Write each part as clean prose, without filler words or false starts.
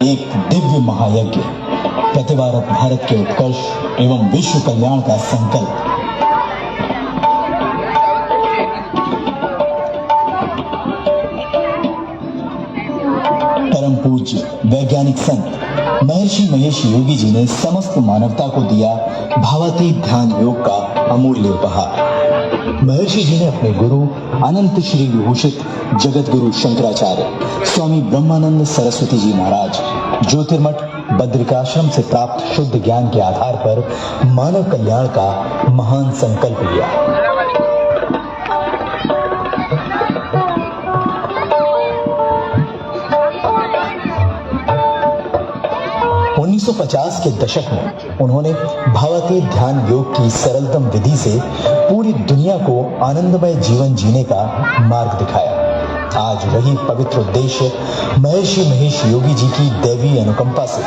एक दिव्य महायज्ञ, प्रतिवारक भारत के उत्कर्ष एवं विश्व कल्याण का संकल्प। परम पूज्य वैज्ञानिक संत महर्षि महेश योगी जी ने समस्त मानवता को दिया भावातीत ध्यान योग का अमूल्य उपहार। महर्षि जी ने अपने गुरु अनंत श्री विभूषित जगत गुरु शंकराचार्य स्वामी ब्रह्मानंद सरस्वती जी महाराज ज्योतिर्मठ बद्रिकाश्रम से प्राप्त शुद्ध ज्ञान के आधार पर मानव कल्याण का महान संकल्प लिया। उन्नीस 1950 के दशक में उन्होंने भावातीत ध्यान योग की सरलतम विधि से पूरी दुनिया को आनंदमय जीवन जीने का मार्ग दिखाया। आज वही पवित्र उद्देश्य महर्षि महेश योगी जी की दैवीय अनुकंपा से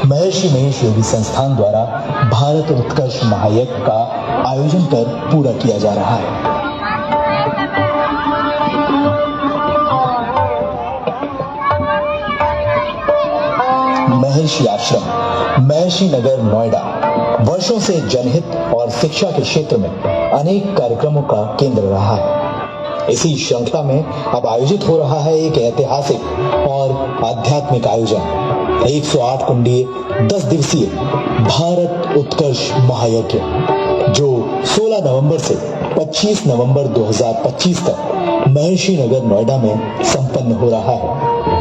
महर्षि महेश योगी संस्थान द्वारा भारत उत्कर्ष महायज्ञ का आयोजन कर पूरा किया जा रहा है। महर्षि आश्रम महर्षि नगर नोएडा वर्षों से जनहित और शिक्षा के क्षेत्र में अनेक कार्यक्रमों का केंद्र रहा है। इसी श्रृंखला में अब आयोजित हो रहा है एक ऐतिहासिक और आध्यात्मिक आयोजन 108 कुंडीय 10 दिवसीय भारत उत्कर्ष महायज्ञ, जो 16 नवंबर से 25 नवंबर 2025 तक महर्षि नगर नोएडा में संपन्न हो रहा है।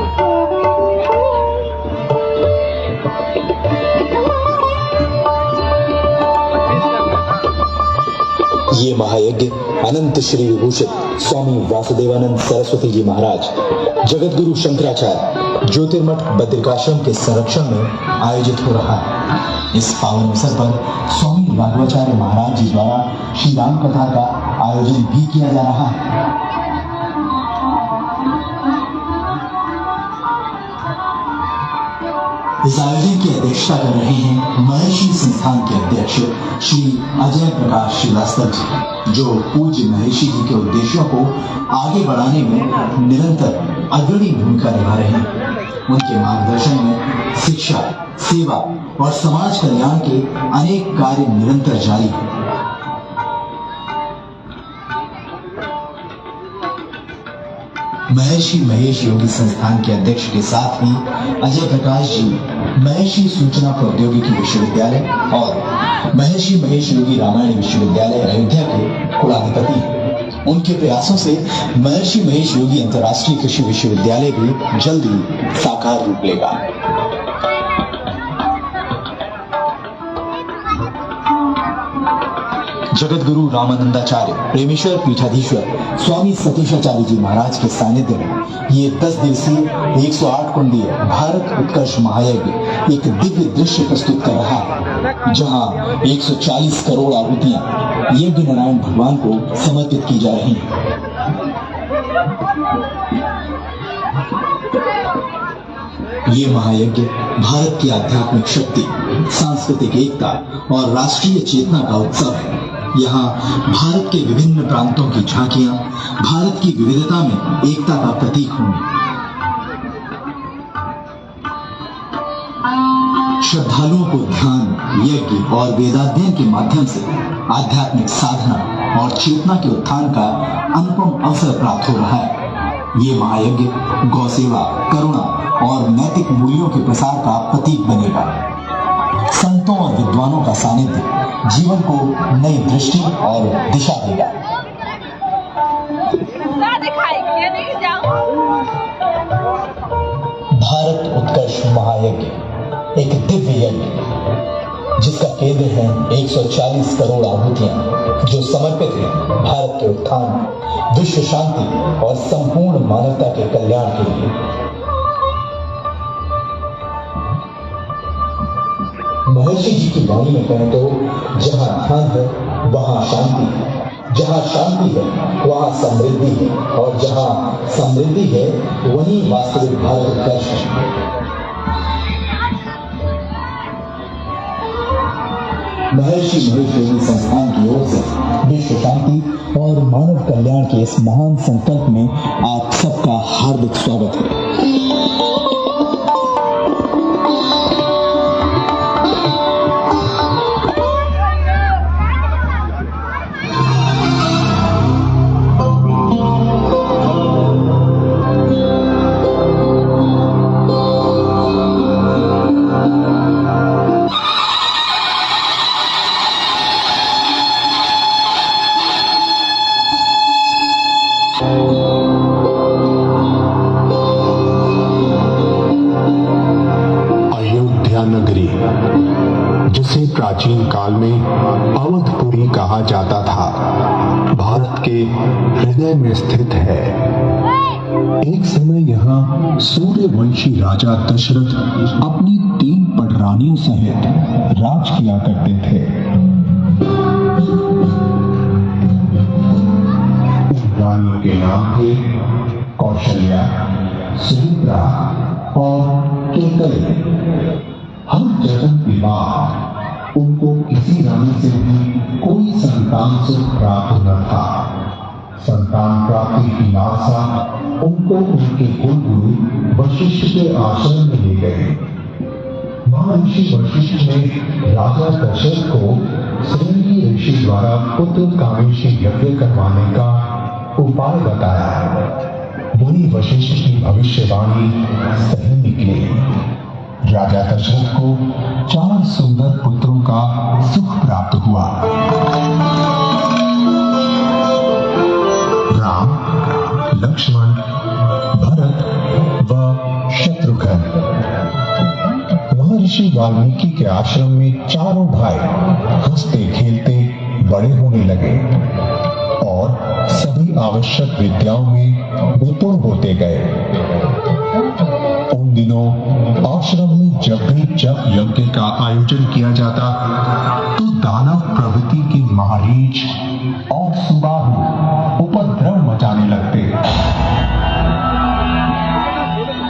ये महायज्ञ अनंत श्री विभूषित स्वामी वासुदेवानंद सरस्वती जी महाराज जगत गुरु शंकराचार्य ज्योतिर्मठ बद्रिकाश्रम के संरक्षण में आयोजित हो रहा है। इस पावन अवसर पर स्वामी राघवाचार्य महाराज जी द्वारा श्री राम कथा का आयोजन भी किया जा रहा है। इस आयोजन की अध्यक्षता कर रहे हैं महर्षि संस्थान के अध्यक्ष श्री अजय प्रकाश श्रीवास्तव जी, जो पूज्य महर्षि जी के उद्देश्यों को आगे बढ़ाने में निरंतर अग्रणी भूमिका निभा रहे हैं। उनके मार्गदर्शन में शिक्षा, सेवा और समाज कल्याण के अनेक कार्य निरंतर जारी हैं। महर्षि महेश योगी संस्थान के अध्यक्ष के साथ ही अजय प्रकाश जी महर्षि सूचना प्रौद्योगिकी विश्वविद्यालय और महर्षि महेश योगी रामायण विश्वविद्यालय अयोध्या के कुलाधिपति हैं। उनके प्रयासों से महर्षि महेश योगी अंतर्राष्ट्रीय कृषि विश्वविद्यालय भी जल्द ही साकार रूप लेगा। जगत गुरु रामानंदाचार्य प्रेमेश्वर पीठाधीश्वर स्वामी सतीशाचार्य जी महाराज के सानिध्य में ये 10 दिवसीय 108 कुंडीय भारत उत्कर्ष महायज्ञ एक दिव्य दृश्य प्रस्तुत कर रहा है, जहां 140 करोड़ आहुतियां यज्ञ नारायण भगवान को समर्पित की जा रही हैं। ये महायज्ञ भारत की आध्यात्मिक शक्ति, सांस्कृतिक एकता और राष्ट्रीय चेतना का उत्सव है। यहाँ भारत के विभिन्न प्रांतों की झांकियां भारत की विविधता में एकता का प्रतीक होंगी। श्रद्धालुओं को ध्यान, यज्ञ और वेदाध्ययन के माध्यम से आध्यात्मिक साधना और चेतना के उत्थान का अनुपम अवसर प्राप्त हो रहा है। ये महायज्ञ गौ सेवा, करुणा और नैतिक मूल्यों के प्रसार का प्रतीक बनेगा। संतों और विद्वानों का सानिध्य जीवन को नई दृष्टि और दिशा देगा। भारत उत्कर्ष महायज्ञ एक दिव्य यज्ञ, जिसका केंद्र है 140 करोड़ आहुतियां, जो समर्पित है भारत के उत्थान, विश्व शांति और संपूर्ण मानवता के कल्याण के लिए। महर्षि जी की वाणी में कहें तो जहां ध्यान है वहां शांति है, जहां शांति है वहां समृद्धि है, और जहां समृद्धि है वहीं वास्तविक भारत उत्कर्ष है। महर्षि महेश योगी संस्थान की ओर से विश्व शांति और मानव कल्याण के इस महान संकल्प में आप सबका हार्दिक स्वागत है। जिसे प्राचीन काल में अवधपुरी कहा जाता था, भारत के हृदय में स्थित है। एक समय यहाँ सूर्यवंशी राजा दशरथ अपनी 3 पटरानियों सहित राज किया करते थे। उन रानियों के नाम थे कौशल्या, सुमित्रा और केकई। हर जन्म के बाद उनको किसी रानी से भी कोई संतान सुख प्राप्त न था। संतान प्राप्ति की लालसा उनको उनके कुलगुरु वशिष्ठ के आश्रम में ले गए। महर्षि वशिष्ठ ने राजा दशरथ को श्रृंगी ऋषि द्वारा पुत्र कामेष्टि यज्ञ करवाने का उपाय बताया। मुनि वशिष्ठ की भविष्यवाणी सही निकली। राजा दशरथ को 4 सुंदर पुत्रों का सुख प्राप्त हुआ। राम, लक्ष्मण, भरत व शत्रुघ्न। महर्षि वाल्मीकि के आश्रम में चारों भाई हंसते खेलते बड़े होने लगे और सभी आवश्यक विद्याओं में निपुण होते गए। उन दिनों आश्रम में जब भी जप यज्ञ का आयोजन किया जाता तो दानव प्रवृत्ति के महारीच और सुबाहु उपद्रव मचाने लगते।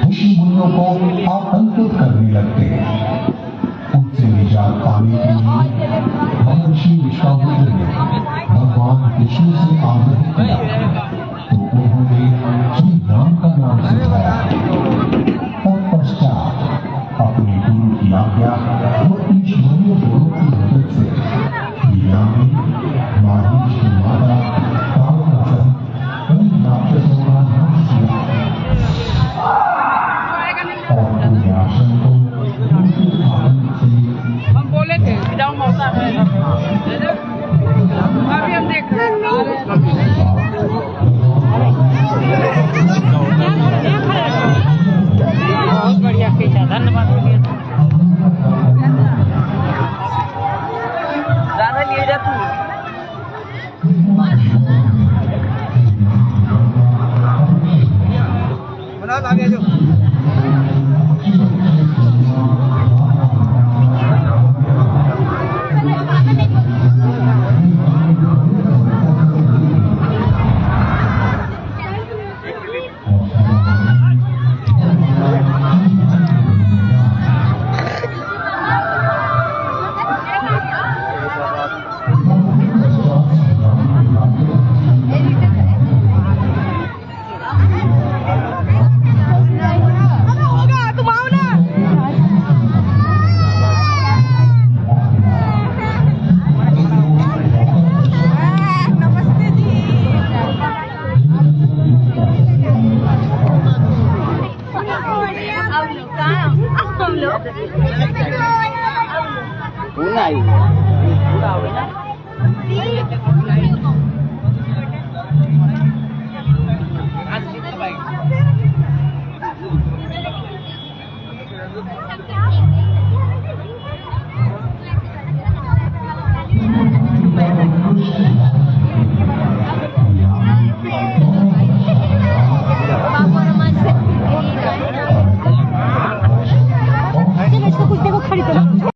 ऋषि मुनियों को आतंकित करने लगते। उनसे निजात पाने के लिए महर्षि विश्वामित्र ने भगवान विष्णु से आग्रह किया तो उन्होंने श्री राम का नाम सुझाया। तत्पश्चात अपने गुरु की आज्ञा व ईश्वरीय गुरु की मदद से लीला में मारीच की माता तावका सहित कई राक्षसों का नाश किया और पूरे आश्रम को उनके आनंद से हम बोले थे विदाउट मौका है अभी हम देख रहे बहुत बढ़िया खींचा। धन्यवाद। ज्यादा लिए जा तू बना आगे जो पूरा